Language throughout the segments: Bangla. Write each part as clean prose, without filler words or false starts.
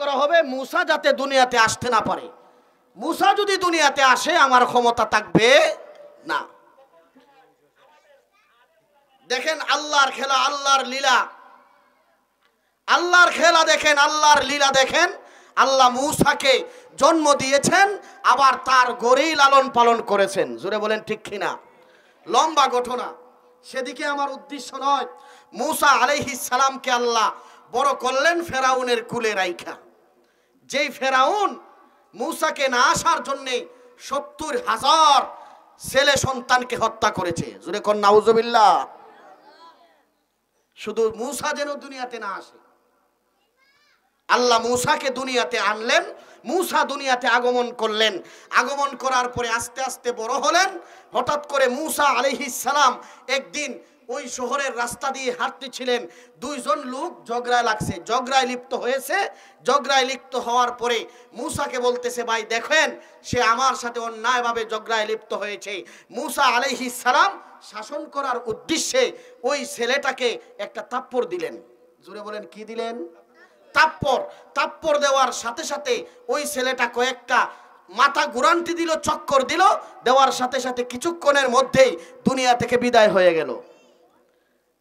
করা হবে মুসা যাতে দুনিয়াতে আসতে না পারে। মুসা যদি দুনিয়াতে আসে আমার ক্ষমতা থাকবে না। দেখেন আল্লাহর খেলা, আল্লাহর লীলা, আল্লাহর খেলা দেখেন, আল্লাহর লীলা দেখেন। আল্লাহ মুসাকে জন্ম দিয়েছেন, আবার তার গড়েই লালন পালন করেছেন। জোরে বলেন ঠিক কিনা? লম্বা ঘটনা, সেদিকে আমার উদ্দেশ্য নয়। মুসা আলাইহিস সালামকে আল্লাহ বড় করলেন ফেরাউনের কুলে রাইখা। যেই ফেরাউন মুসাকে না আসার জন্যে ৭০,০০০ ছেলে সন্তানকে হত্যা করেছে। জোরে কোন নাউজুবিল্লাহ। শুধু মুসা যেন দুনিয়াতে না আসে, আল্লাহ মুসাকে দুনিয়াতে আনলেন। মুসা দুনিয়াতে আগমন করলেন। আগমন করার পরে আস্তে আস্তে বড় হলেন। হঠাৎ করে মুসা আলাইহিস সালাম একদিন ওই শহরের রাস্তা দিয়ে হাঁটতেছিলেন। দুইজন লোক ঝগড়ায় লাগছে, ঝগড়ায় লিপ্ত হয়েছে। ঝগড়ায় লিপ্ত হওয়ার পরে মুসাকে বলতেছে, ভাই দেখেন সে আমার সাথে অন্যায়ভাবে ঝগড়ায় লিপ্ত হয়েছে। মুসা আলাইহিস সালাম শাসন করার উদ্দেশ্যে ওই ছেলেটাকে একটা থাপ্পড় দিলেন। জোরে বলেন কি দিলেন? থাপ্পড়। থাপ্পড় দেওয়ার সাথে সাথে ওই ছেলেটা কয়েকটা মাথা ঘুরান্তি দিল, চক্কর দিল। দেওয়ার সাথে সাথে কিছুক্ষণের মধ্যেই দুনিয়া থেকে বিদায় হয়ে গেল।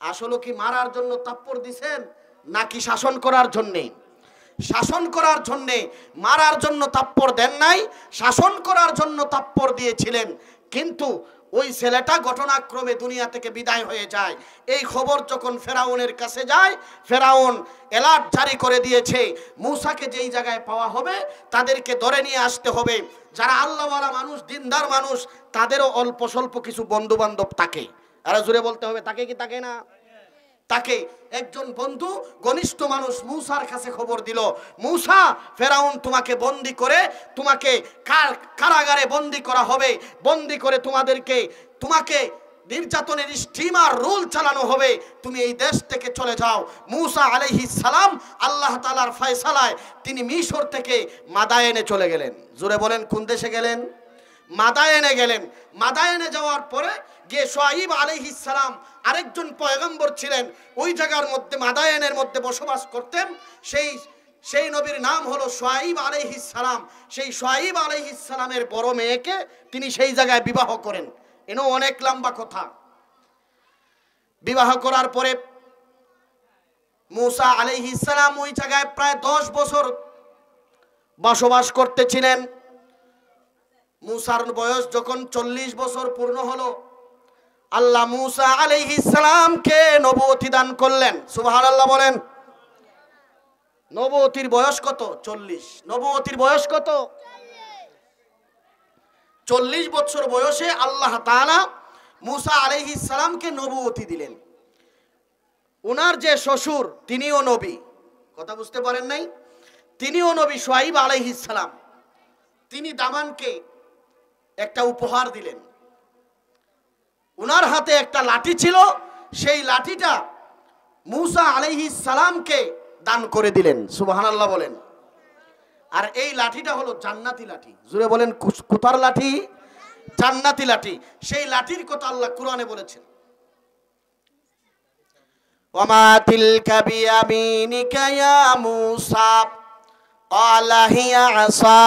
আসলে কি মারার জন্য থাপ্পড় দিছেন নাকি শাসন করার জন্যে? শাসন করার জন্যে, মারার জন্য থাপ্পড় দেন নাই, শাসন করার জন্য থাপ্পড় দিয়েছিলেন। কিন্তু ওই ছেলেটা ঘটনাক্রমে দুনিয়া থেকে বিদায় হয়ে যায়। এই খবর যখন ফেরাউনের কাছে যায়, ফেরাউন অ্যালার্ট জারি করে দিয়েছে, মুসাকে যেই জায়গায় পাওয়া হবে তাদেরকে ধরে নিয়ে আসতে হবে। যারা আল্লাহওয়ালা মানুষ, দিনদার মানুষ, তাদেরও অল্প স্বল্প কিছু বন্ধু বান্ধব থাকে। আর জোরে বলতে হবে, তাকে কি তাকে না? তাকে একজন বন্ধু ঘনিষ্ঠ মানুষ মুসার কাছে খবর দিল, মুসা ফেরাউন তোমাকে বন্দি করে, তোমাকে কারাগারে বন্দি করা হবে। বন্দি করে তোমাকে নির্যাতনের স্টিমার রুল চালানো হবে। তুমি এই দেশ থেকে চলে যাও। মুসা আলাইহিস সালাম আল্লাহ তাআলার ফয়সালায় তিনি মিশর থেকে মাদায়েনে চলে গেলেন। জোরে বলেন কোন দেশে গেলেন? মাদায়েনে গেলেন। মাদায়েনে যাওয়ার পরে গিয়ে শুআয়ব আলাইহিস সালাম আরেকজন পয়গম্বর ছিলেন, ওই জায়গার মধ্যে মাদায়েনের মধ্যে বসবাস করতেন। সেই নবীর নাম হলো শুআয়ব আলাইহিস সালাম। সেই শুআয়ব আলাইহিস সালামের বড় মেয়েকে তিনি সেই জায়গায় বিবাহ করেন। এনেও অনেক লম্বা কথা। বিবাহ করার পরে মুসা আলাইহিস সালাম ওই জায়গায় প্রায় 10 বছর বসবাস করতেছিলেন। মুসার বয়স যখন 40 বছর পূর্ণ হলো, আল্লাহ মুসা আলাইহিস সালামকে নবুয়তি দান করলেন। সুবহানাল্লাহ বলেন। নবুয়তির বয়স কত? 40। নবুয়তির বয়স কত? 40 বছর বয়সে আল্লাহ তাআলা মুসা আলাইহিস সালামকে নবুয়তি দিলেন। ওনার যে শ্বশুর তিনিও নবী, কথা বুঝতে পারেন নাই? তিনিও নবী শুআয়ব আলাইহিস সালাম। তিনি দামানকে একটা উপহার দিলেন। ওনার হাতে একটা লাঠি ছিল, সেই লাঠিটা মুসা আলাইহিস সালামকে দান করে দিলেন। সুবহানাল্লাহ বলেন। আর এই লাঠিটা হলো জান্নাতি লাঠি। জোরে বলেন কোথার লাঠি? জান্নাতি লাঠি। সেই লাঠির কথা আল্লাহ কুরআনে বলেছেন, ওয়ামা তিলকা বিয়ামিনিকা ইয়া মুসা ক্বালা হিয়া আসা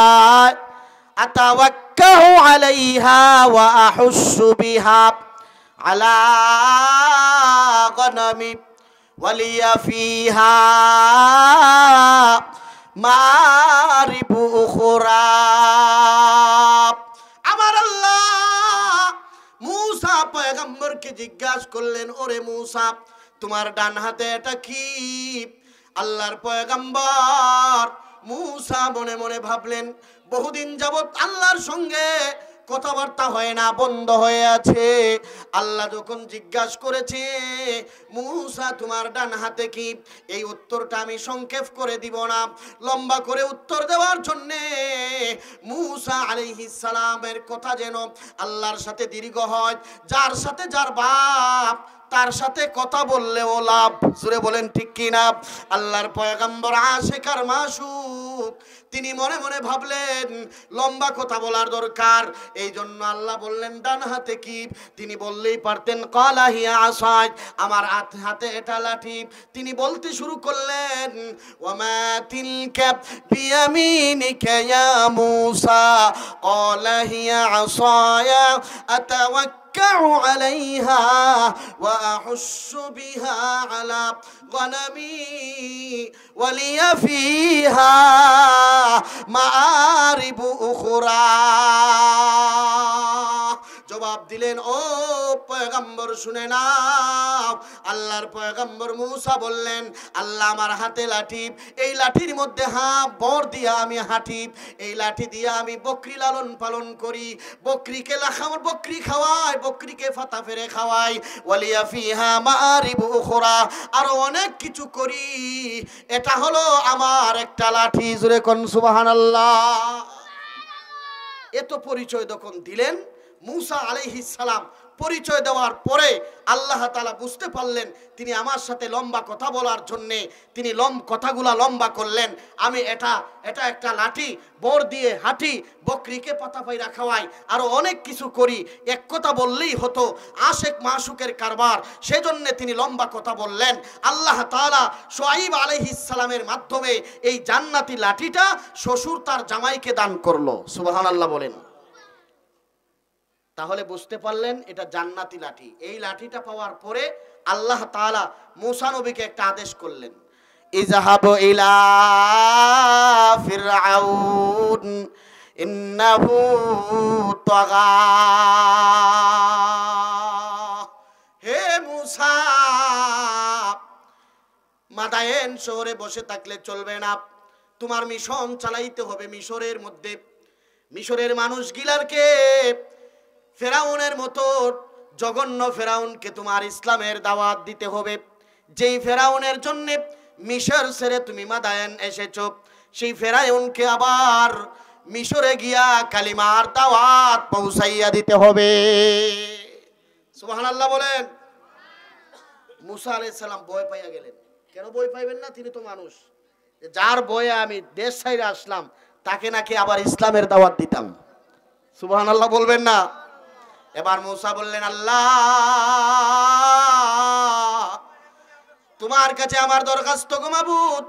আতাওয়াক্কাহু আলাইহা ওয়া আহুসসু বিহা আলা গনামি ওয়ালিয়া ফিহা মারিবু উখরা। আমার আল্লাহ মুসা পয়গম্বরকে জিজ্ঞাসা করলেন, ওরে মুসা তোমার ডান হাতে এটা কি? আল্লাহর পয়গম্বর মুসা মনে মনে ভাবলেন, বহুদিন যাবত আল্লাহর সঙ্গে কথাবার্তা হয় না, বন্ধ হয়ে আছে। আল্লাহ যখন জিজ্ঞাসা করেছে, মুসা তোমার ডান হাতে কি, এই উত্তরটা আমি সংক্ষেপ করে দিব না, লম্বা করে উত্তর দেওয়ার জন্যে মুসা আলাইহিস সালামের কথা যেন আল্লাহর সাথে দীর্ঘ হয়। যার সাথে যার বাপ তার সাথে কথা বললেও লাভ। জোরে বলেন ঠিক কি না? আল্লাহর পয়গম্বর আশিক আর মাশুক, তিনি মনে মনে ভাবলেন লম্বা কথা বলার দরকার, এই জন্য আল্লাহ বললেন ডান হাতে কি? তিনি বললেই পারতেন ক্বালা হিয়া আসায়, আমার হাতে এটা লাঠি। তিনি বলতে শুরু করলেন ওয়ামা তিলকা বিয়ামিনিকা ইয়া মূসা, ক্বালা হিয়া আসায়া আতাওয়াক্কাউ আলাইহা ওয়া আহুশু বিহা আলা গনামি ওয়ালিয়া ফিহা মাআরিবু উখরা। জবাব দিলেন ও পয়গম্বর শুনে নাও। আল্লাহর পয়গম্বর মূসা বললেন আল্লাহ আমার হাতে লাঠি, এই লাঠির মধ্যে বর দিয়া আমি হাঁটি, এই লাঠি দিয়া আমি বকরি লালন পালন করি, বকরিকে বকরি খাওয়াই, বকরিকে ফাতা ফেরে খাওয়াই, ওয়ালিয়া ফিহা মাআরিবু উখরা, আরো অনেক কিছু করি, এটা হলো আমার একটা লাঠি। জোরে কোন সুবহানাল্লাহ। এত পরিচয় যখন দিলেন মূসা আলাইহিস সালাম, পরিচয় দেওয়ার পরে আল্লাহ তাআলা বুঝতে পারলেন তিনি আমার সাথে লম্বা কথা বলার জন্যে তিনি কথাগুলা লম্বা করলেন। আমি এটা একটা লাঠি, বর দিয়ে হাঁটি, বকরিকে পাতা পায়রা খাওয়াই, আরো অনেক কিছু করি, এক কথা বললেই হতো, আশেক মাশুকের কারবার, সেজন্য তিনি লম্বা কথা বললেন। আল্লাহ তাআলা শুআইব আলাইহিস সালামের মাধ্যমে এই জান্নাতি লাঠিটা শ্বশুর তার জামাইকে দান করলো। সুবহানাল্লাহ বলেন। তাহলে বুঝতে পারলেন এটা জান্নাতি লাঠি। এই লাঠিটা পাওয়ার পরে আল্লাহ তাআলা মূসা নবীকে একটা আদেশ করলেন, ইযহাবু ইলা ফিরআউন ইন্নাহু তাগা। হে মূসা, মাদায়েন শহরে বসে থাকলে চলবে না, তোমার মিশন চালাইতে হবে মিশরের মধ্যে। মিশরের মানুষগুলারকে ফেরাউনের মতো জঘন্য ফেরাউনকে তোমার ইসলামের দাওয়াত দিতে হবে। যেই ফেরাউনের জন্য মিশর ছেড়ে তুমি মাদায়েন এসেছো, সেই ফেরাউনকে আবার মিশরে গিয়া কালিমার দাওয়াত পৌঁছাইয়া দিতে হবে। সুবহানাল্লাহ বলেন। মূসা আলাইহিস সালাম ভয় পাইয়া গেলেন। কেন ভয় পাইবেন না? তিনি তো মানুষ। যার ভয়ে আমি দেশ ছাইরে আসলাম তাকে নাকি আবার ইসলামের দাওয়াত দিতাম। সুবহানাল্লাহ বলবেন না? এবার মূসা বললেন আল্লাহ, তোমার কাছে আমার দরখাস্ত গো মাবুদ,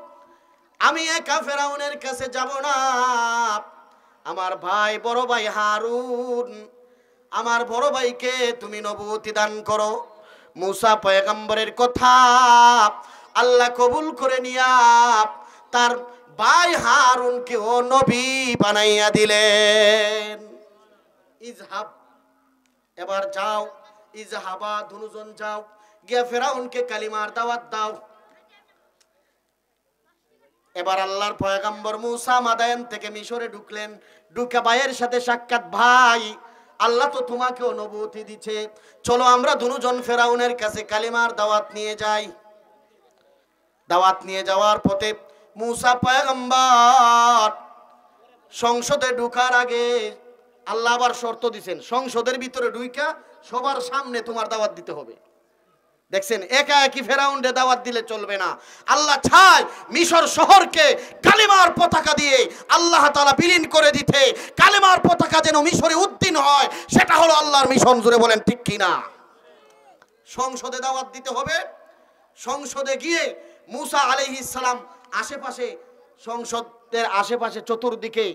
আমি একা ফেরাউনের কাছে যাব না। আমার ভাই, বড় ভাই হারুন, আমার বড় ভাইকে তুমি নবুয়তি দান করো। মূসা পয়গম্বরের কথা আল্লাহ কবুল করে নিয়া তার ভাই হারুনকে ও নবী বানাইয়া দিলেন। ইজহাব, এবার যাও, ইজহাবা, দুজন যাও, গিয়া ফেরাউনকে কালিমার দাওয়াত দাও। এবার আল্লাহর পয়গম্বর মূসা মাদায়েন থেকে মিশরে ঢুকলেন। ঢুকে ভাইয়ের সাথে সাক্ষাৎ, ভাই আল্লাহ তো তোমাকেও নবুয়তি দিচ্ছে, চলো আমরা দুজন ফেরাউনের কাছে কালিমার দাওয়াত নিয়ে যাই। দাওয়াত নিয়ে যাওয়ার পথে মূসা পয়গম্বর সংসদে ঢুকার আগে আল্লাহ আবার শর্ত দিছেন, সংসদের ভিতরে ঢুইকা সবার সামনে তোমার দাওয়াত দিতে হবে। দেখছেন, একা একই ফেরাউনরে দাওয়াত দিলে চলবে না। আল্লাহ চায় মিশর শহরকে কালিমার পতাকা দিয়ে আল্লাহ তাআলা বিলীন করে দিতে, কালিমার পতাকা যেন মিশরে উদ্দিন হয়, সেটা হলো আল্লাহর মিশন। জুড়ে বলেন ঠিক কিনা? সংসদে দাওয়াত দিতে হবে। সংসদে গিয়ে মূসা আলাইহিস সালাম আশেপাশে, সংসদের আশেপাশে চতুর্দিকে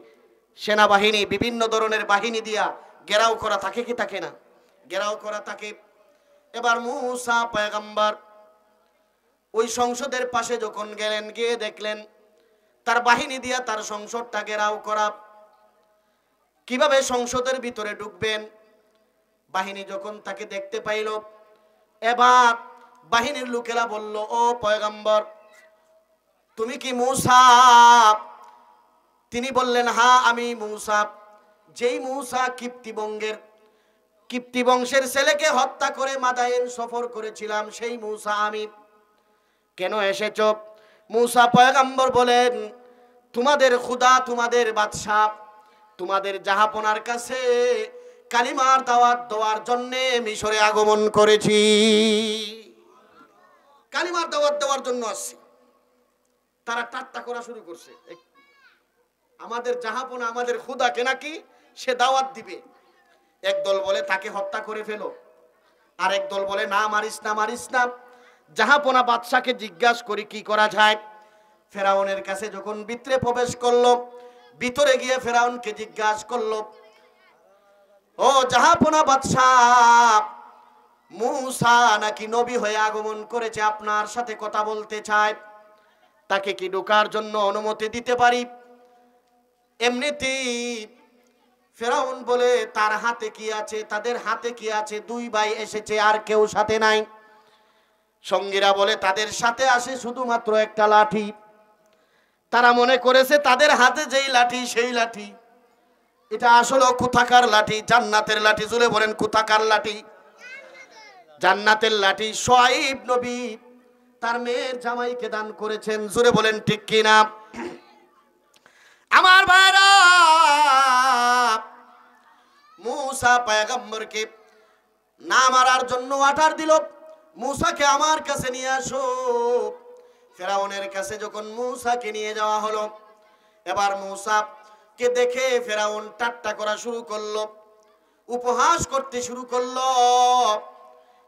সেনাবাহিনী, বিভিন্ন ধরনের বাহিনী দিয়া ঘেরাও করা থাকে কি থাকে না? ঘেরাও করা থাকে। এবার মূসা পয়গম্বর ওই সংসদের পাশে যখন গেলেন, গিয়ে দেখলেন তার বাহিনী দিয়া তার সংসদটা ঘেরাও করা। কিভাবে সংসদের ভিতরে ঢুকবেন? বাহিনী যখন তাকে দেখতে পাইল, এবার বাহিনীর লোকেরা বলল, ও পয়গম্বর, তুমি কি মূসা? তিনি বললেন, হ্যাঁ আমি মূসা, যেই মূসা কিপ্তি বংশের ছেলেকে হত্যা করে মাদায়েন সফর করেছিলাম, সেই মূসা আমি। কেন এসেছো? মূসা পয়গম্বর বলেন, তোমাদের খোদা, তোমাদের বাদশা, তোমাদের জাহাপনার কাছে কালিমার দাওয়াত দেওয়ার জন্য মিশরে আগমন করেছি, কালিমার দাওয়াত দেওয়ার জন্য আসছি। তারা ঠাট্টা করা শুরু করছে, আমাদের জাহাপনা আমাদের খুদাকে নাকি সে দাওয়াত দিবে। একদল বলে তাকে হত্যা করে ফেলো, আরেক দল বলে না মারিস না মারিস না। জাহাপনা বাদশাকে জিজ্ঞাসা করি কি করা যায়। ফেরাউনের কাছে যখন ভিতরে প্রবেশ করলো, ভিতরে গিয়ে ফেরাউনকে জিজ্ঞাসা করলো, ও জাহাপনা বাদশাহ, মূসা নাকি নবী হয়ে আগমন করেছে, আপনার সাথে কথা বলতে চায়, তাকে কি ঢোকার জন্য অনুমতি দিতে পারি? এমনিতেই ফেরাউন বলে তার হাতে কি আছে, তাদের হাতে কি আছে, দুই ভাই এসেছে আর কেউ সাথে নাই। সঙ্গীরা বলে তাদের সাথে আসে শুধুমাত্র একটা লাঠি। তারা মনে করেছে তাদের হাতে যেই লাঠি সেই লাঠি। এটা আসলে কোথাকার লাঠি? জান্নাতের লাঠি। জুড়ে বলেন কোথাকার লাঠি? জান্নাতের লাঠি। শুআয়ব নবী তার মেয়ের জামাইকে দান করেছেন। জুড়ে বলেন ঠিক কিনা? আমার ভাইরা, মূসা পয়গম্বরকে না মারার জন্য অর্ডার দিল, মূসাকে আমার কাছে নিয়ে আসো। ফেরাউনের কাছে যখন মূসাকে নিয়ে যাওয়া হলো, এবার মূসাকে দেখে ফেরাউন ঠাট্টা করা শুরু করলো, উপহাস করতে শুরু করলো।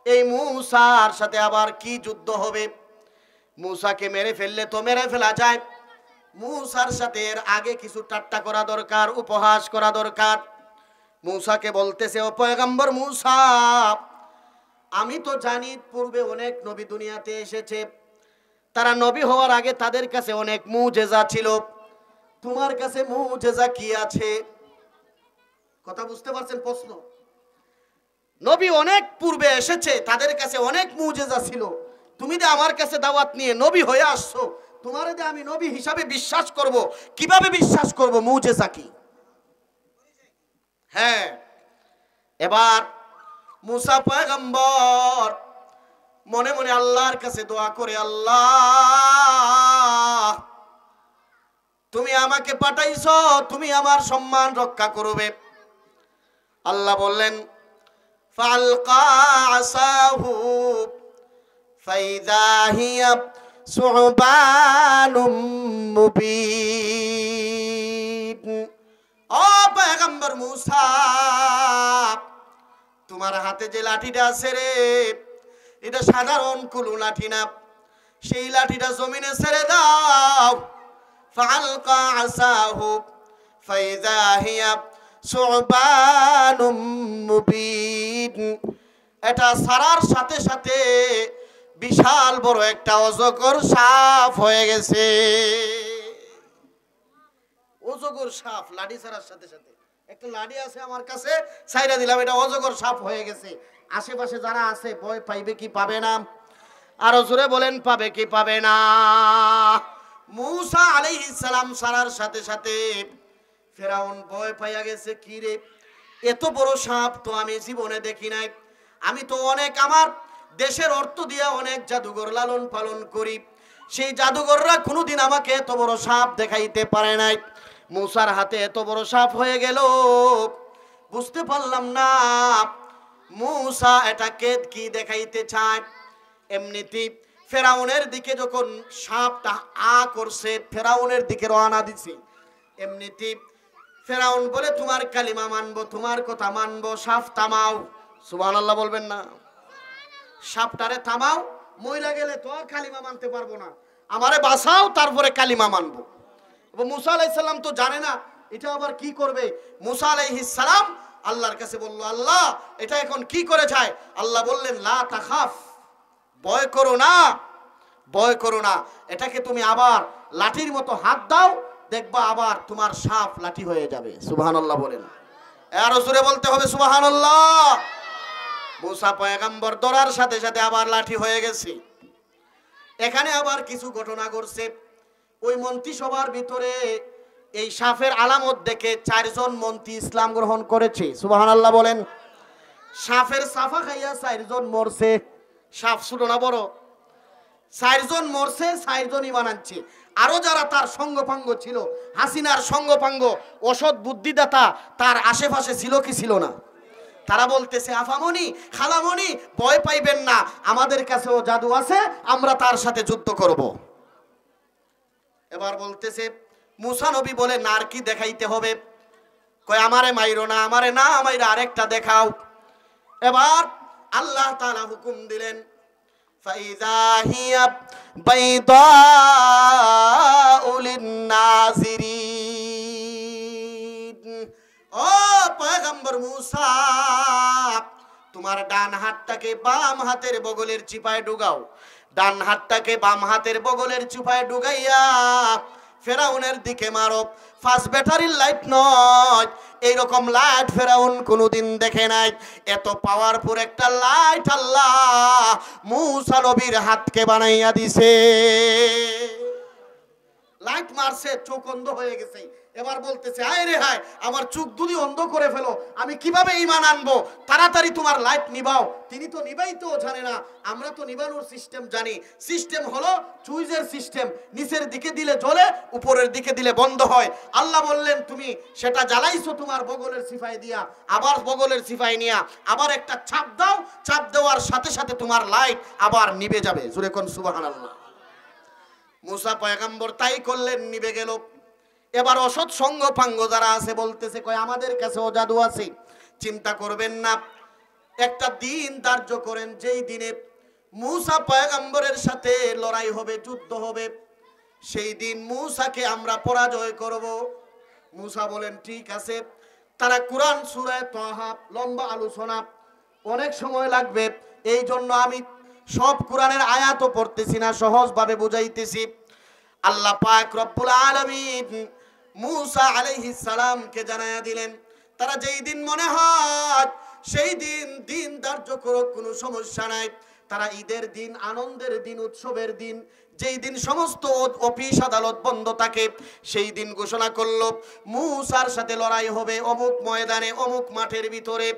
এই মূসার সাথে আবার কি যুদ্ধ হবে? মূসাকে মেরে ফেললে তো মেরে ফেলা যায়, মূসার সাথে এর আগে কিছু ঠাট্টা করা দরকার, উপহাস করা দরকার। মূসাকে বলতেছে, ও পয়গম্বর মূসা, আমি তো জানি পূর্বে অনেক নবী দুনিয়াতে এসেছে, তারা নবী হওয়ার আগে তাদের কাছে অনেক মুজেজা ছিল, তোমার কাছে মুজেজা কি আছে? কথা বুঝতে পারছেন প্রশ্ন? নবী অনেক পূর্বে এসেছে, তাদের কাছে অনেক মুজেজা ছিল, তুমি যে আমার কাছে দাওয়াত নিয়ে নবী হয়ে আসছো, তোমার যে আমি নবী হিসাবে বিশ্বাস করব, কিভাবে বিশ্বাস করব? মুজেজা কি? হ্যাঁ, এবার মূসা পয়গম্বর মনে মনে আল্লাহর কাছে দোয়া করে, আল্লাহ তুমি আমাকে পাঠাইছো, তুমি আমার সম্মান রক্ষা করবে। আল্লাহ বললেন, ফালকা আসাহু ফাইযা হিয়া সুবানুম মুবিন। ও পয়গম্বর মূসা, তোমার হাতে যে লাঠিটা আছে রে, এটা সাধারণ কোনো লাঠি না, সেই লাঠিটা জমিনে ছেড়ে দাও। ফালকা আসাহু ফাইযা হিয়া সুবানুম মুবিন। এটা ছাড়ার সাথে সাথে বিশাল বড় একটা অজগর সাপ হয়ে গেছে। অজগর সাপ লাঠি ছাড়ার সাথে সাথে, একটা লাঠি আছে আমার কাছে, ছাইরা দিলাম, এটা অজগর সাপ হয়ে গেছে। আশেপাশে যারা আছে ভয় পাইবে কি পাবে না? আরো জোরে বলেন, পাবে কি পাবে না? মূসা আলাইহিস সালাম ছাড়ার সাথে সাথে ফেরাউন ভয় পাইয়া গেছে, কি রে, এত বড় সাপ তো আমি জীবনে দেখি নাই। আমি তো অনেক আমার দেশের অর্থ দিয়া অনেক জাদুঘর লালন পালন করি, সেই জাদুঘররা কোনোদিন আমাকে এত বড় সাপ দেখাইতে পারে নাই। মূসার হাতে এত বড় সাপ হয়ে গেল, বুঝতে পারলাম না মূসা এটাকে কি দেখাইতে চায়। এমনিতেই ফেরাউনের দিকে যখন সাপটা আ করছে, ফেরাউনের দিকে রওনা দিছে, এমনিতেই ফেরাউন বলে, তোমার কালিমা মানবো, তোমার কথা মানবো, সাপ থামাও। সুবহানাল্লাহ বলবেন না? সাপটারে থামাও, মইরা গেলে তো আর কালিমা মানতে পারবো না, আমারে বাঁচাও, তারপরে কালিমা মানবো। মূসা আলাইহিস সালাম তো জানে না এটা আবার কি করবে। মূসা আলাইহিস সালাম আল্লাহর কাছে বলল, আল্লাহ এটা এখন কি করে যায়? আল্লাহ বললেন, লা তাখাফ, ভয় করো না, ভয় করো না, এটাকে তুমি আবার লাঠির মতো হাত দাও, দেখবা আবার তোমার সাপ লাঠি হয়ে যাবে। সুবহানাল্লাহ বলেন, আরো জোরে বলতে হবে সুবহানাল্লাহ। মূসা পয়গম্বর ধরার সাথে সাথে আবার লাঠি হয়ে গেছে। এখানে আবার কিছু ঘটনা ঘটছে। ওই মন্ত্রিসভার ভিতরে এই সাপের আলামত দেখে 4 জন মন্ত্রী ইসলাম গ্রহণ করেছে। সুবহানাল্লাহ বলেন। সাপের সাফা খাইয়া 4 জন মরছে। সাপ ছোট না বড়? 4 জন মরছে, 4 জন ঈমান আনছে। আরো যারা তার সঙ্গপাঙ্গ ছিল, হাসিনার সঙ্গপাঙ্গ, অসৎ বুদ্ধিদাতা তার আশেপাশে ছিল কি ছিল না? তারা বলতেছে আফামনি খালামনি ভয় পাইবেন না, আমাদের কাছেও জাদু আছে, আমরা তার সাথে যুদ্ধ করব। এবার বলতেছে মুসা নবী বলে নার কি দেখাইতে হবে? কয় আমারে মাইরো না, আমারে না মাইরা আরেকটা দেখাও। এবার আল্লাহ তাআলা হুকুম দিলেন ফাইযা হিয়া বাইদাউ লিন-নাজিরিন। ও পয়গম্বর মুসা, তোমার ডান হাতটাকে বাম হাতের বগলের চিপায় ঢুকাও, ডান হাতটাকে বাম হাতের বগলের চিপায় ঢুকাইয়া ফেরাউনের দিকে মারো। ফার্স্ট ব্যাটারির লাইট নয়, এইরকম লাইট ফেরাউন কোনোদিন দেখে নাই। এত পাওয়ারফুল একটা লাইট আল্লাহ মুসা নবীর হাতকে বানাইয়া দিছে। লাইট মারছে, চোখ অন্ধ হয়ে গেছে। এবার বলতেছে আয় রে হায়, আমার চোখ দুটি অন্ধ করে ফেলো, আমি কিভাবে ঈমান আনবো? তাড়াতাড়ি তোমার লাইট নিবাও। তিনি তো নিবাইতেও জানে না, আমরা তো নিবানোর সিস্টেম জানি। সিস্টেম হলো সুইচের সিস্টেম, নিচের দিকে দিলে জ্বলে, উপরের দিকে দিলে বন্ধ হয়। আল্লাহ বললেন তুমি সেটা জ্বালাইছো তোমার বগলের সিফাই দিয়া, আবার বগলের সিফাই নিয়া আবার একটা চাপ দাও, চাপ দেওয়ার সাথে সাথে তোমার লাইট আবার নিভে যাবে। জোরে কোন সুবহানাল্লাহ। মুসা পয়গম্বর তাই করলেন, নিভে গেল। এবার অসৎ সঙ্গ পাঙ্গ যারা আছে বলতেছে কয় আমাদের কাছেও জাদু আছে। চিন্তা করবেন না, একটা দিন ধার্য করেন যেই দিনে মুসা পয়গম্বরের সাথে লড়াই হবে, যুদ্ধ হবে, সেই দিন মুসাকে আমরা পরাজয় করব। মুসা বলেন ঠিক আছে। তারা কুরআন সূরা তাহা, লম্বা আলোচনা, অনেক সময় লাগবে, এই জন্য আমি সব কোরআনের আয়াতও পড়তেছি না, সহজভাবে বুঝাইতেছি। আল্লাহ পাক রব্বুল আলামিন মুসা আলাইহিস সালামকে জানায়া দিলেন তারা যেই দিন মনে হয় সেই দিন দিন ধার্য করুক, কোনো সমস্যা নাই। তারা ঈদের দিন, আনন্দের দিন, উৎসবের দিন, যেই দিন সমস্ত অফিস আদালত বন্ধ থাকে, সেই দিন ঘোষণা করলো মুসার সাথে লড়াই হবে অমুক ময়দানে, অমুক মাঠের ভিতরে।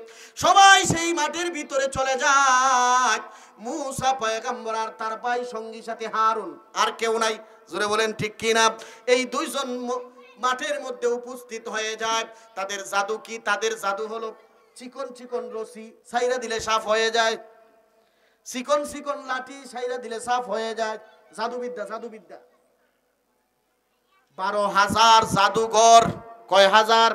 সবাই সেই মাঠের ভিতরে চলে যায়। মুসা পয়গম্বর আর তার ভাই সঙ্গী সাথী হারুন, আর কেউ নাই। জোরে বলেন ঠিক কিনা? এই দুইজন মাঠের মধ্যে উপস্থিত হয়ে যায়। তাদের জাদু কি? তাদের জাদু হলো চিকন চিকন রশি ছাইরা দিলে সাফ হয়ে যায়, চিকন চিকন লাঠি ছাইরা দিলে সাফ হয়ে যায়। জাদুবিদ্যা, জাদুবিদ্যা। 12,000 জাদুঘর, কয় হাজার?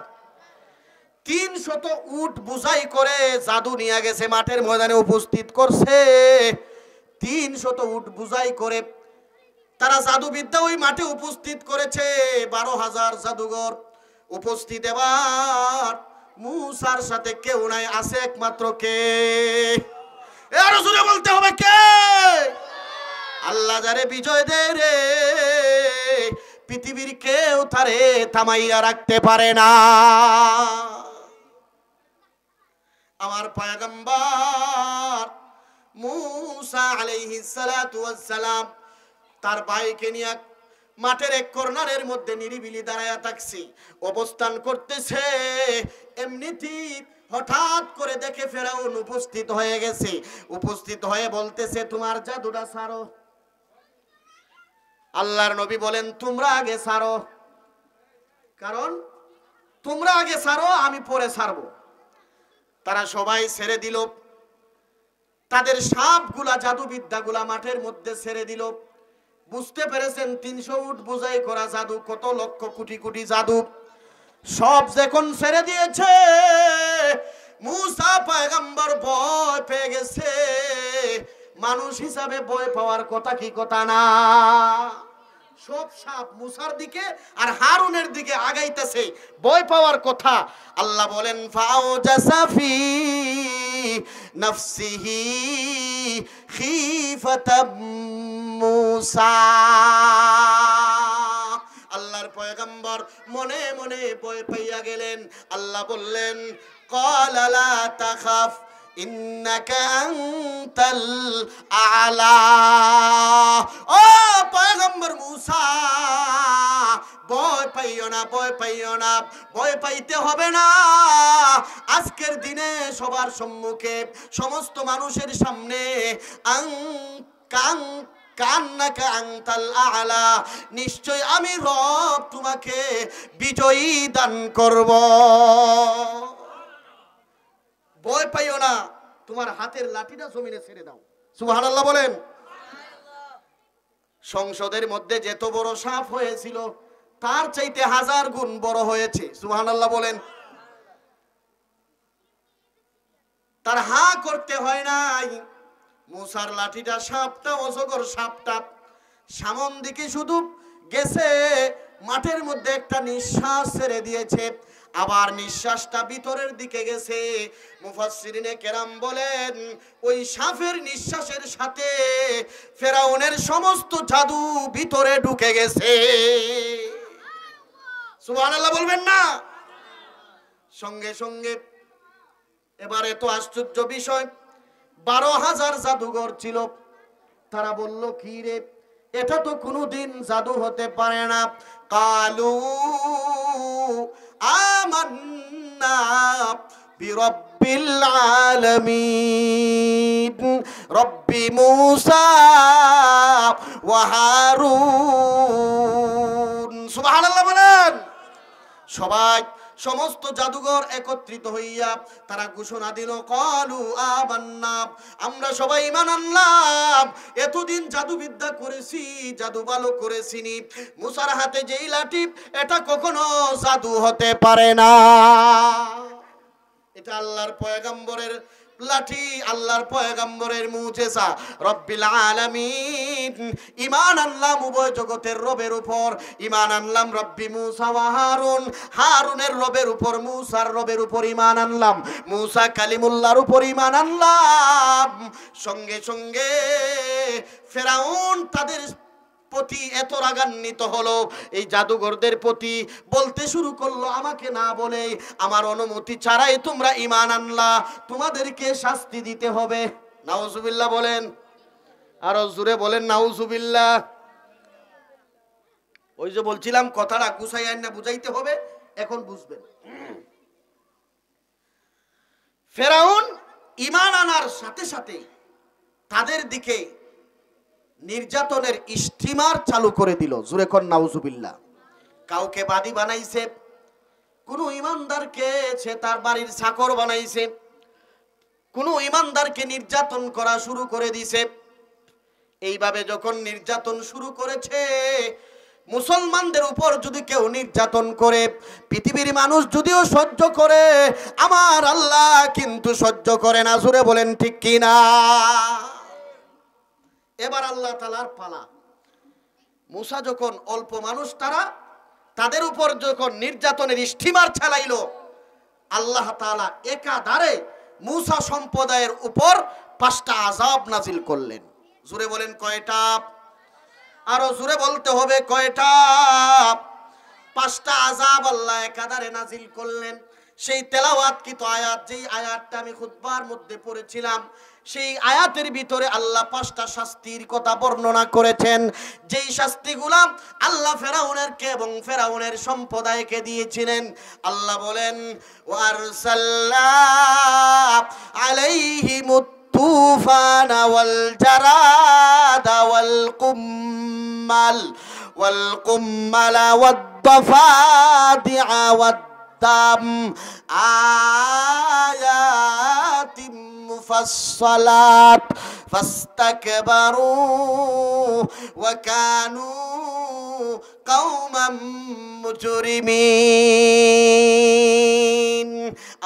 300 উট বুঝাই করে জাদু নিয়ে গেছে, মাঠের ময়দানে উপস্থিত করছে। 300 উট বুঝাই করে তারা জাদুবিদ্যা ওই মাঠে উপস্থিত করেছে। 12,000 জাদুঘর উপস্থিত। এবার মুসার সাথে কেউ নাই, আছে একমাত্র কে? আরো জোরে বলতে হবে কে? আল্লাহ যারে বিজয় দে রে, পৃথিবীর কেউ তারে থামাইয়া রাখতে পারে না। আমার পয়গম্বর মুসা আলাইহিস সালাতু ওয়াস সালাম তার ভাইকে নিয়ে মাঠের এক কর্নারের মধ্যে নিরিবিলি দাঁড়ায়া থাকছে, অবস্থান করতেছে। এমনিতেই হঠাৎ করে দেখে ফেরাউন উপস্থিত হয়ে গেছে। উপস্থিত হয়ে বলতেছে তোমার জাদুটা ছাড়ো। আল্লাহর নবী বলেন তোমরা আগে ছাড়ো, কারণ তোমরা আগে ছাড়ো, আমি পরে ছাড়বো। তারা সবাই ছেড়ে দিল, তাদের সাপগুলা, জাদুবিদ্যাগুলা মাঠের মধ্যে ছেড়ে দিল। বুঝতে পেরেছেন 300 উট বোঝাই করা জাদু, কত লক্ষ কোটি কোটি জাদু সব যখন ছেড়ে দিয়েছে, মুসা পয়গম্বর ভয় পেয়ে গেছে। মানুষ হিসাবে ভয় পাওয়ার কথা কি কথা না? সব সাপ মুসার দিকে আর হারুনের দিকে আগাইতেছে, ভয় পাওয়ার কথা। আল্লাহ বলেন ফাওজাসা ফি নাফসিহি খিফাতাম মুসা। আল্লাহর পয়গম্বর মনে মনে ভয় পাইয়া গেলেন। আল্লাহ বললেন ক্বালা লা তাখাফ ইন্নাকা আনতাল আ'লা। ও পয়গম্বর মুসা, ভয় পাইও না, ভয় পাইও না, ভয় পাইতে হবে না। আজকের দিনে সবার সম্মুখে, সমস্ত মানুষের সামনে কান্নাকা আনতাল আ'লা, নিশ্চয় আমি রব তোমাকে বিজয়ী দান করব। ভয় পাইও না, তোমার হাতের লাঠিটা জমিনে ছেড়ে দাও। সুবহানাল্লাহ বলেন। সংসদের মধ্যে যত বড় সাপ হয়েছিল তার চাইতে 1000 গুণ বড় হয়েছে। সুবহানাল্লাহ বলেন। তার হা করতে হয় নাই, মুসার লাঠিটা সাপটা অজগর সাপটা সামন দিকে শুধু গেছে, মাঠের মধ্যে একটা নিঃশ্বাস ছেড়ে দিয়েছে, আবার নিঃশ্বাসটা ভিতরের দিকে গেছে। মুফাসসিরিনে কেরাম বলেন ওই সাপের নিঃশ্বাসের সাথে ফেরাউনের সমস্ত জাদু ভিতরে ঢুকে গেছে। সুবহানাল্লাহ বলবেন না? সঙ্গে সঙ্গে এবারে তো আশ্চর্য বিষয়, 12,000 জাদুঘর ছিল। তারা বলল কি রে, এটা তো কোনোদিন জাদু হতে পারে না। কালু আমান্না বিরব্বিল আলামিন রব্বি মূসা ওয়া হারুন। সুবহানাল্লাহ বলেন। সবাই সমস্ত জাদুঘর একত্রিত হইয়া তারা ঘোষণা দিল, কালু আমান্না, আমরা সবাই ঈমান আনলাম। এতদিন জাদুবিদ্যা করেছি, জাদু ভালো করেছিনি, মুসার হাতে যেই লাঠি এটা কখনো জাদু হতে পারে না। এটা আল্লাহর পয়গম্বরের লাঠি, আল্লাহর পয়গম্বরের মুজিজা। রব্বিল আলামিন, ঈমান আনলাম উভয় জগতের রবের উপর, ঈমান আনলাম রব্বি মূসা ওয়া হারুন, হারুনের রবের উপর, মূসার রবের উপর ঈমান আনলাম, মূসা কালিমুল্লাহর উপর ঈমান আনলাম। সঙ্গে সঙ্গে ফেরাউন তাদের প্রতি এত রাগান্বিত হলো, এই জাদুঘরদের প্রতি বলতে শুরু করলো, আমাকে না বলে আমার অনুমতি ছাড়াই তোমরা ঈমান আনলা, তোমাদেরকে শাস্তি দিতে হবে। নাউজুবিল্লাহ বলেন, আরো জোরে বলেন নাউজুবিল্লাহ। ওই যে বলছিলাম কথাটা গুছাই আইনা বুঝাইতে হবে, এখন বুঝবেন। ফেরাউন ঈমান আনার সাথে সাথে তাদের দিকে নির্যাতনের স্টিমার চালু করে দিল। জোরে কোন নাউজুবিল্লাহ। কাউকে বাদী বানাইছে, কোন ইমানদারকে সে তার বাড়ির চাকর বানাইছে, কোন ইমানদারকে নির্যাতন করা শুরু করে দিছে। এইভাবে যখন নির্যাতন শুরু করেছে, মুসলমানদের উপর যদি কেউ নির্যাতন করে, পৃথিবীর মানুষ যদিও সহ্য করে, আমার আল্লাহ কিন্তু সহ্য করে না। জোরে বলেন ঠিক কিনা? এবার আল্লাহ তাআলার পালা। মুসা যখন অল্প মানুষ, তাদের উপর যখন নির্যাতনের স্টিমার চালাইলো, আল্লাহ তাআলা একাধারে মুসা সম্প্রদায়ের উপর 5টা আযাব নাজিল করলেন। জোরে বলেন কয়টা? আরো জোরে বলতে হবে কয়টা? 5টা আযাব আল্লাহ একাধারে নাজিল করলেন। সেই তেলাওয়াতকৃত আয়াত, যেই আয়াতটা আমি খুতবার মধ্যে পড়েছিলাম, সেই আয়াতের ভিতরে আল্লাহ 5টা শাস্তির কথা বর্ণনা করেছেন, যেই শাস্তিগুলা আল্লাহ ফেরাউনেরকে এবং ফেরাউনের সম্প্রদায়কে দিয়েছিলেন। আল্লাহ বলেন, ওয়ারসালনা আলাইহিমুত তুফানা ওয়াল জারাদা ওয়াল কুম্মালা ওয়াদ দাফাদিআ ওয়াদ দাম আয়াতিম মুফাসসালাত ফাস্তাকবারু ওয়া কানু কওমান মুজরিমিন।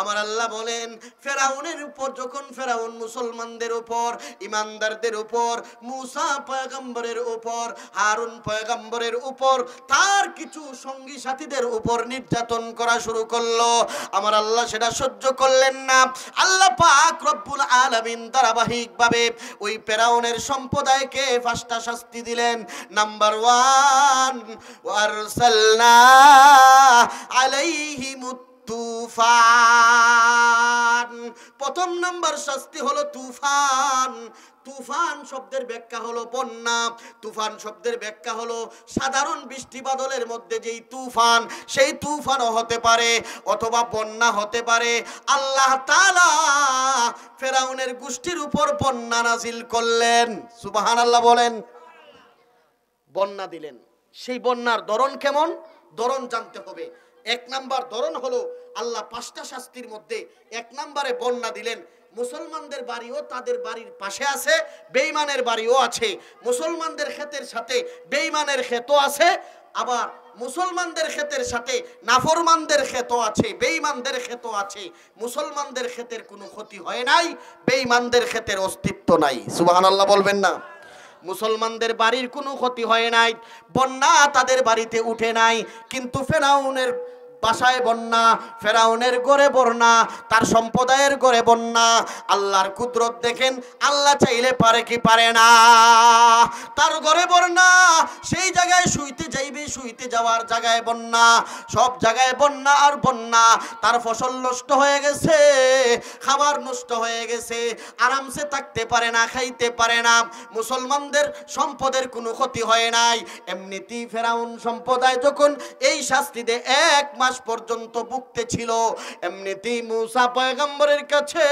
আমার আল্লাহ বলেন, ফেরাউনের উপর যখন ফেরাউন মুসলমানদের উপর, ইমানদারদের উপর, মুসা পয়গম্বরের উপর, হারুন পয়গম্বরের উপর, তার কিছু সঙ্গী সাথীদের উপর নির্যাতন করা শুরু করলো, আমার আল্লাহ সেটা সহ্য করলেন না। আল্লাহ পাক রব্বুল আলামিন ধারাবাহিকভাবে ওই ফেরাউনের সম্প্রদায়কে 5টা শাস্তি দিলেন। নাম্বার 1, ওয়ারসালনা আলাইহিমুত তুফান। প্রথম নাম্বার শাস্তি হলো তুফান। তুফান শব্দের ব্যাখ্যা হলো বন্যা। তুফান শব্দের ব্যাখ্যা হলো সাধারণ বৃষ্টি বাদলের মধ্যে যেই তুফান, সেই তুফানও হতে পারে অথবা বন্যা হতে পারে। আল্লাহ তাআলা ফেরাউনের গোষ্ঠীর উপর বন্যা নাজিল করলেন। সুবহানাল্লাহ বলেন। বন্যা দিলেন। সেই বন্যার ধরন কেমন? ধরন জানতে হবে। এক নাম্বার ধরন হলো আল্লাহ 5টা শাস্তির মধ্যে 1 নম্বরে বন্যা দিলেন। মুসলমানদের বাড়িও তাদের বাড়ির পাশে আছে, বেঈমানের বাড়িও আছে। মুসলমানদের ক্ষেতের সাথে বেঈমানের ক্ষেতও আছে, আবার মুসলমানদের ক্ষেতের সাথে নাফরমানদের ক্ষেতও আছে, বেঈমানদের ক্ষেতও আছে। মুসলমানদের ক্ষেতের কোনো ক্ষতি হয় নাই, বেঈমানদের ক্ষেতের অস্তিত্ব নাই। সুবহানাল্লাহ বলবেন না? মুসলমানদের বাড়ির কোনো ক্ষতি হয় নাই, বন্যা তাদের বাড়িতে উঠে নাই, কিন্তু ফেরাউনের বাসায় বন্যা, ফেরাউনের ঘরে বন্যা, তার সম্প্রদায়ের ঘরে বন্যা। আল্লাহর কুদরত দেখেন, আল্লাহ চাইলে পারে কি পারে না? তার ঘরে বন্যা, সেই জায়গায় শুইতে যাইবে, শুইতে যাওয়ার জায়গায় বন্যা, সব জায়গায় বন্যা আর বন্যা। তার ফসল নষ্ট হয়ে গেছে, খাবার নষ্ট হয়ে গেছে, আরামসে থাকতে পারে না, খাইতে পারে না। মুসলমানদের সম্পদের কোনো ক্ষতি হয় নাই। এমনিতেই ফেরাউন সম্প্রদায় যখন এই শাস্তিতে 1 মাস পর্যন্ত ভুগতে ছিল, এমনিতেই মূসা পয়গম্বরের কাছে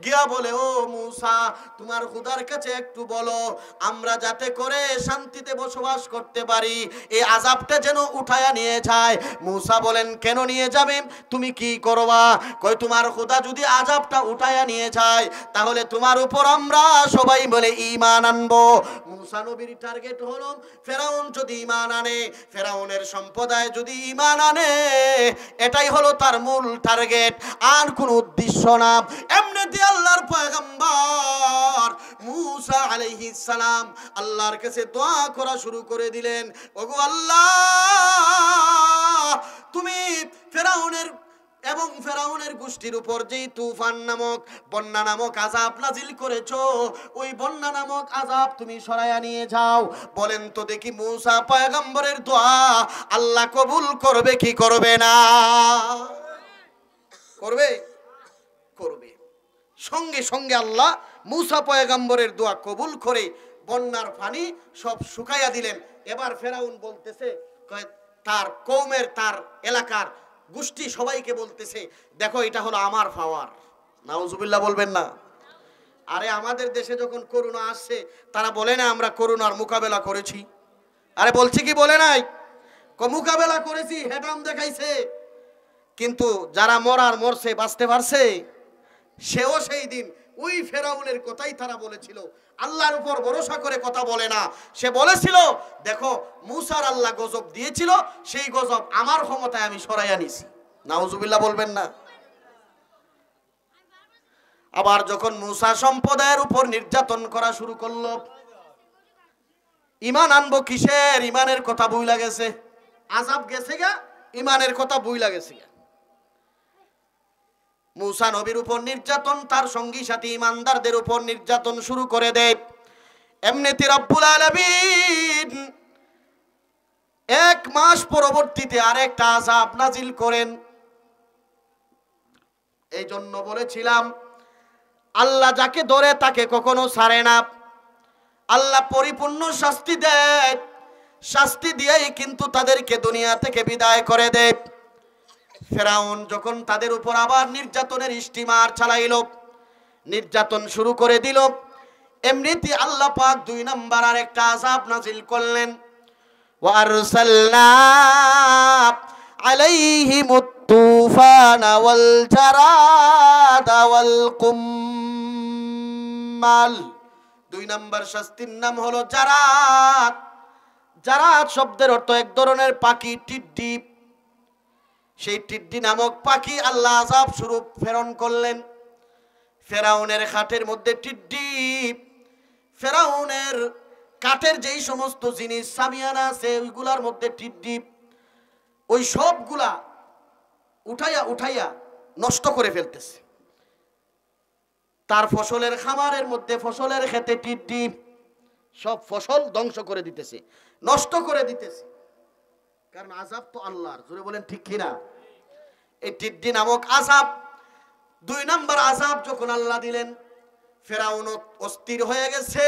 গিয়া বলে, ও মূসা, তোমার খোদার কাছে একটু বলো, আমরা যাতে করে শান্তিতে বসবাস করতে পারি, এই আযাবটা যেন উঠায়া নিয়ে যায়। মূসা বলেন, কেন নিয়ে যাবে? তুমি কি করবা? কই, তোমার খোদা যদি আযাবটা উঠায়া নিয়ে যায়, তাহলে তোমার উপর আমরা সবাই বলে ঈমান আনবো। মূসা নবীর টার্গেট হলো ফেরাউন যদি ঈমান আনে, ফেরাউনের সম্প্রদায় যদি ঈমান আনে, এটাই হলো তার মূল টার্গেট, আর কোনো উদ্দেশ্য না। এমনিতে আল্লাহর পয়গম্বর মূসা আলাইহিস সালাম আল্লাহর কাছে দোয়া করা শুরু করে দিলেন, ওগো আল্লাহ, তুমি ফেরাউনের এবং ফেরাউনের গোষ্ঠীর উপর যেই তুফান নামক, বন্যা নামক আযাব নাজিল করেছো, ওই বন্যা নামক আযাব তুমি সরাইয়া নিয়ে যাও। বলেন তো দেখি, মূসা পয়গম্বরের দোয়া আল্লাহ কবুল করবে কি করবে না? করবে, করবে। সঙ্গে সঙ্গে আল্লাহ মূসা পয়গম্বরের দোয়া কবুল করে বন্যার পানি সব শুকাইয়া দিলেন। এবার ফেরাউন বলতেছে, তার কওমের, তার এলাকার গোষ্ঠী সবাইকে বলতেছে, দেখো এটা হলো আমার পাওয়ার। নাউজুবিল্লাহ বলবেন না? আরে আমাদের দেশে যখন করোনা আসছে, তারা বলে না আমরা করোনার মোকাবেলা করেছি? আরে বলছি কি বলে নাই? মোকাবেলা করেছি, হেটাম দেখাইছে। কিন্তু যারা মরার মরছে, বাঁচতে পারছে, সেও সেই দিন ওই ফেরাউনের কথাই তারা বলেছিল। আল্লাহর উপর ভরসা করে কথা বলে না। সে বলেছিল, দেখো মূসার আল্লাহ গজব দিয়েছিল, সেই গজব আমার ক্ষমতায় আমি সরাইয়া নিছি। নাউজুবিল্লাহ বলবেন না? আবার যখন মূসা সম্প্রদায়ের উপর নির্যাতন করা শুরু করলো, ঈমান আনবো কিসের? ঈমানের কথা ভুইলা গেছে, আযাব গেছে গা, ঈমানের কথা ভুইলা গেছে গা। মূসা নবীর উপর নির্যাতন, তার সঙ্গী সাথী ইমানদারদের উপর নির্যাতন শুরু করে দেয়। এমনিতে রব্বুল আলামিন 1 মাস পরবর্তীতে আরেকটা আযাব নাজিল করেন। এই জন্য বলেছিলাম, আল্লাহ যাকে ধরে তাকে কখনো ছাড়ে না। আল্লাহ পরিপূর্ণ শাস্তি দেয়, শাস্তি দিয়েই কিন্তু তাদেরকে দুনিয়া থেকে বিদায় করে দেয়। ফেরাউন যখন তাদের উপর আবার নির্যাতনের স্টিমার চালাইল, নির্যাতন শুরু করে দিল, এমনিতে আল্লাহ পাক 2 নাম্বার আরেকটা আযাব নাজিল করলেন। ওয়ারসালনা আলাইহিমুত তুফানা ওয়াল জারাদা ওয়াল কুম্মাল। 2 নাম্বার শাস্তির নাম হলো জারাদ। জারাদ শব্দের অর্থ এক ধরনের পাখি, টিড্ডি। সেই টিড্ডি নামক পাখি আল্লাহ আযাব স্বরূপ প্রেরণ করলেন। ফেরাউনের খাটের মধ্যে টিড্ডি, ফেরাউনের কাঠের যেই সমস্ত জিনিস সামিয়ানা আছে, ওইগুলার মধ্যে টিড্ডি, ওই সবগুলা উঠাইয়া উঠাইয়া নষ্ট করে ফেলতেছে। তার ফসলের খামারের মধ্যে, ফসলের খেতে টিড্ডি, সব ফসল ধ্বংস করে দিতেছে, নষ্ট করে দিতেছে। কারণ আযাব তো আল্লাহর। জোরে বলেন ঠিক কিনা? এই টিড্ডি নামক আযাব, 2 নাম্বার আযাব যখন আল্লাহ দিলেন, ফেরাউন অস্থির হয়ে গেছে।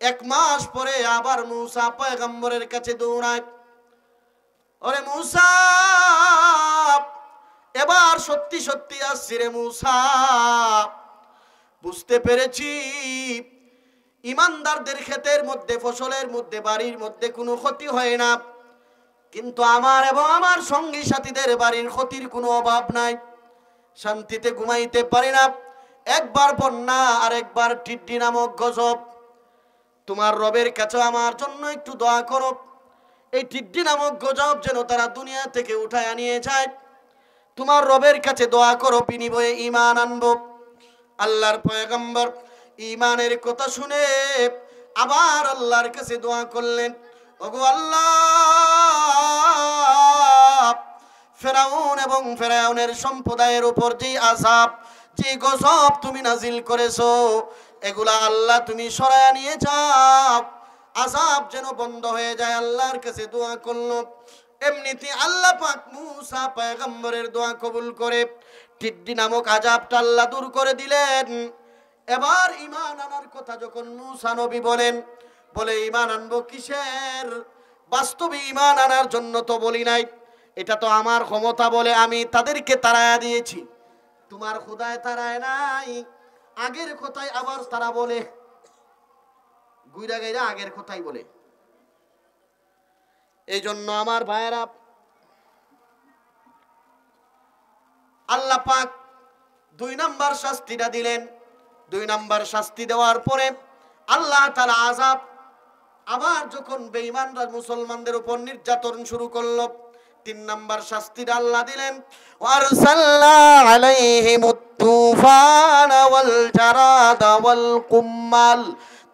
1 মাস পরে আবার মূসা পয়গম্বরের কাছে দৌড়ায়, ওরে মূসা, এবার সত্যি সত্যি আসছি রে মূসা, বুঝতে পেরেছি ইমানদারদের ক্ষেতের মধ্যে, ফসলের মধ্যে, বাড়ির মধ্যে কোনো ক্ষতি হয় না, কিন্তু আমার এবং আমার সঙ্গী সাথীদের বাড়ির ক্ষতির কোনো অভাব নাই, শান্তিতে ঘুমাইতে পারি না। একবার বন্যা আর একবার টিড্ডি নামক গজব। তোমার রবের কাছে আমার জন্য একটু দোয়া করো, এই টিড্ডি নামক গজব যেন তারা দুনিয়া থেকে উঠায় নিয়ে যায়। তোমার রবের কাছে দোয়া করো, বিনিময়ে ঈমান আনবো। আল্লাহর পয়গম্বর ঈমানের কথা শুনে আবার আল্লাহর কাছে দোয়া করলেন, ওগো আল্লাহ, ফেরাউন এবং ফেরাউনের সম্প্রদায়ের উপর যে আযাব, যে গজব তুমি নাজিল করেছো, এগুলা আল্লাহ তুমি সরায়া নিয়ে যাও, আযাব যেন বন্ধ হয়ে যায়। আল্লাহর কাছে দোয়া করলো। এমনিতে আল্লাহ পাক মুসা পয়গম্বরের দোয়া কবুল করে টিড্ডি নামক আযাবটা আল্লাহ দূর করে দিলেন। এবার ঈমান আনার কথা যখন মুসা নবী বলেন, বলে ঈমান আনবো কিসের? বাস্তবে ঈমান আনার জন্য তো বলি নাই, এটা তো আমার ক্ষমতা বলে আমি তাদেরকে তাড়ায়া দিয়েছি। তোমার খোদায় তাড়ায় নাই। আগের কথাই আবার তারা বলে, গুইরা গাইরা আগের কথাই বলে। এই জন্য আমার ভাইয়েরা, আল্লাহ পাক 2 নাম্বার শাস্তিটা দিলেন। 2 নাম্বার শাস্তি দেওয়ার পরে আল্লাহ তাআলা আযাব আবার যখন বেঈমানরা মুসলমানদের উপর নির্যাতন শুরু করলো, 3 নাম্বার শাস্তিটা আল্লাহ দিলেন, ওয়ারসালনা আলাইহিমুত তুফানা ওয়াল জারাদা ওয়াল কুম্মাল।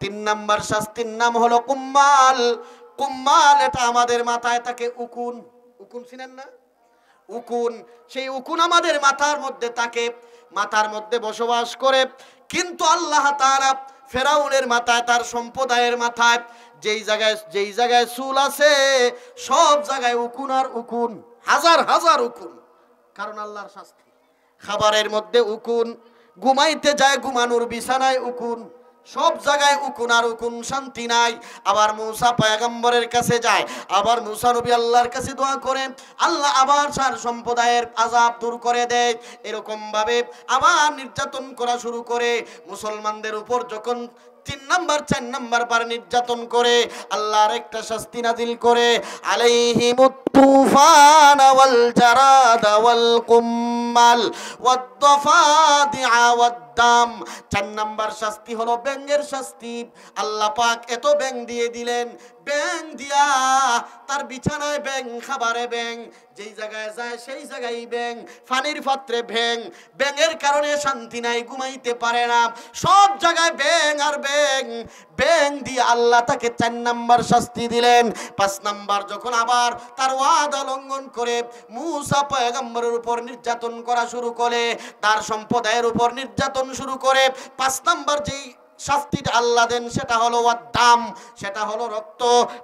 3 নাম্বার শাস্তির নাম হলো কুম্মাল। কুম্মাল এটা আমাদের মাথায় থাকে উকুন। উকুন চিনেন না? উকুন, সেই উকুন আমাদের মাথার মধ্যে থাকে, মাথার মধ্যে বসবাস করে। কিন্তু আল্লাহ তাআলা ফেরাউনের মাথায়, তার সম্প্রদায়ের মাথায় যেই জায়গায় চুল আছে সব জায়গায় উকুন আর উকুন, হাজার হাজার উকুন। কারণ আল্লাহর শাস্তি। খাবারের মধ্যে উকুন, ঘুমাইতে যায় ঘুমানোর বিছানায় উকুন, সব জায়গায় উকুন আর উকুন, শান্তি নাই। আবার মুসা পয়গম্বরের কাছে যায়, আবার মুসা নবী আল্লাহর কাছে দোয়া করে, আল্লাহ আবার সার সম্প্রদায়ের আযাব দূর করে দেয়। এরকম ভাবে আবার নির্যাতন করা শুরু করে মুসলমানদের উপর। যখন 3 নাম্বার 4 নাম্বার বার নির্যাতন করে, আল্লাহর একটা শাস্তি নাজিল করে, আলাইহিমুত তুফান ওয়াল জারাদা ওয়াল কুম্মাল ওয়াদ দাফাদিআ ওয়াদ দাম। 4 নাম্বার শাস্তি হলো ব্যাঙের শাস্তি। আল্লাহ পাক এত ব্যাঙ দিয়ে দিলেন, ব্যাঙ দিয়া তার বিছানায় ব্যাঙ, খাবারে ব্যাঙ, যেই জায়গায় যায় সেই জায়গায় ব্যাঙ, পানির পাত্রে ব্যাঙ। ব্যাঙের কারণে শান্তি নাই, ঘুমাইতে পারে না, সব জায়গায় ব্যাঙ আর ব্যাঙ। ব্যাঙ দিয়ে আল্লাহ তাকে 4 নাম্বার শাস্তি দিলেন। 5 নাম্বার যখন আবার তার ওয়াদা লঙ্ঘন করে মুসা পয়গম্বরের উপর নির্যাতন করা শুরু করে, তার সম্প্রদায়ের উপর নির্যাতন শুরু করে, 5 নাম্বার যেই শাস্তিটা আল্লাহ দেন সেটা হলো ওয়াদ্দাম, সেটা হলো রক্ত।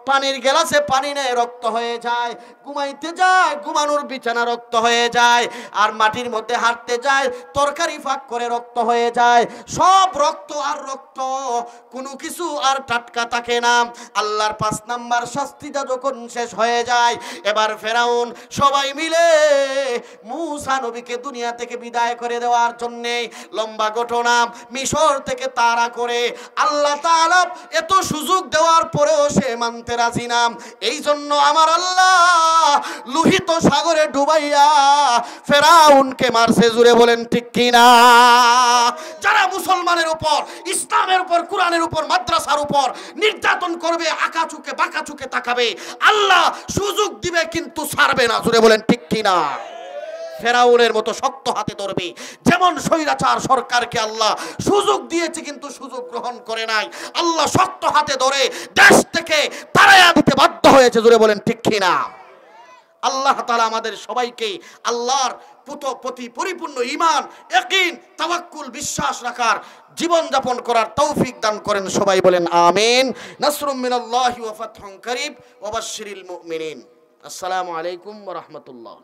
পানির গ্লাসে পানি নেই, রক্ত হয়ে যায়। ঘুমাইতে যায়, ঘুমানোর বিছানা রক্ত হয়ে যায়। আর মাটির মধ্যে হাঁটতে যায়, তরকারি ফাঁক করে রক্ত হয়ে যায়। সব রক্ত আর রক্ত, কোনো কিছু আর টাটকা থাকে না। আল্লাহর 5 নাম্বার শাস্তিটা যখন শেষ হয়ে যায়, এবার ফেরাউন সবাই মিলে মুসা নবীকে দুনিয়া থেকে বিদায় করে দেওয়ার জন্যে, লম্বা ঘটনা, মিশর থেকে তাড়া করে আল্লাহ তাআলা এত সুযোগ দেওয়ার পরেও সে মানতে রাজি না। এই জন্য আমার আল্লাহ লোহিত সাগরে ডুবাইয়া ফেরাউনকে মারছে। জুড়ে বলেন ঠিক কিনা? যারা মুসলমানের উপর, ইসলামের উপর, কোরআনের উপর, মাদ্রাসার উপর নির্যাতন করবে, আকাচুকে বাঁকাচুকে তাকাবে, আল্লাহ সুযোগ দিবে কিন্তু ছাড়বে না। জুড়ে বলেন ঠিক কিনা? ফেরাউনের মতো শক্ত হাতে ধরবে। যেমন স্বৈরাচার সরকারকে আল্লাহ সুযোগ দিয়েছে কিন্তু সুযোগ গ্রহণ করে নাই, আল্লাহ শক্ত হাতে ধরে দেশ থেকে তাড়াইয়া দিতে বাধ্য হয়েছে। জুড়ে বলেন ঠিক কিনা? আল্লাহ তাআলা আমাদের সবাইকে আল্লাহর প্রতি পরিপূর্ণ ঈমান, ইয়াকিন, তাওয়াক্কুল, বিশ্বাস রাখার জীবন যাপন করার তৌফিক দান করেন। সবাই বলেন আমিন। নাসরুম মিনাল্লাহি ওয়া ফাতহুন কারীব ওয়া বাশশিরিল মুমিনিন। আসসালামু আলাইকুম ওয়া রাহমাতুল্লাহ।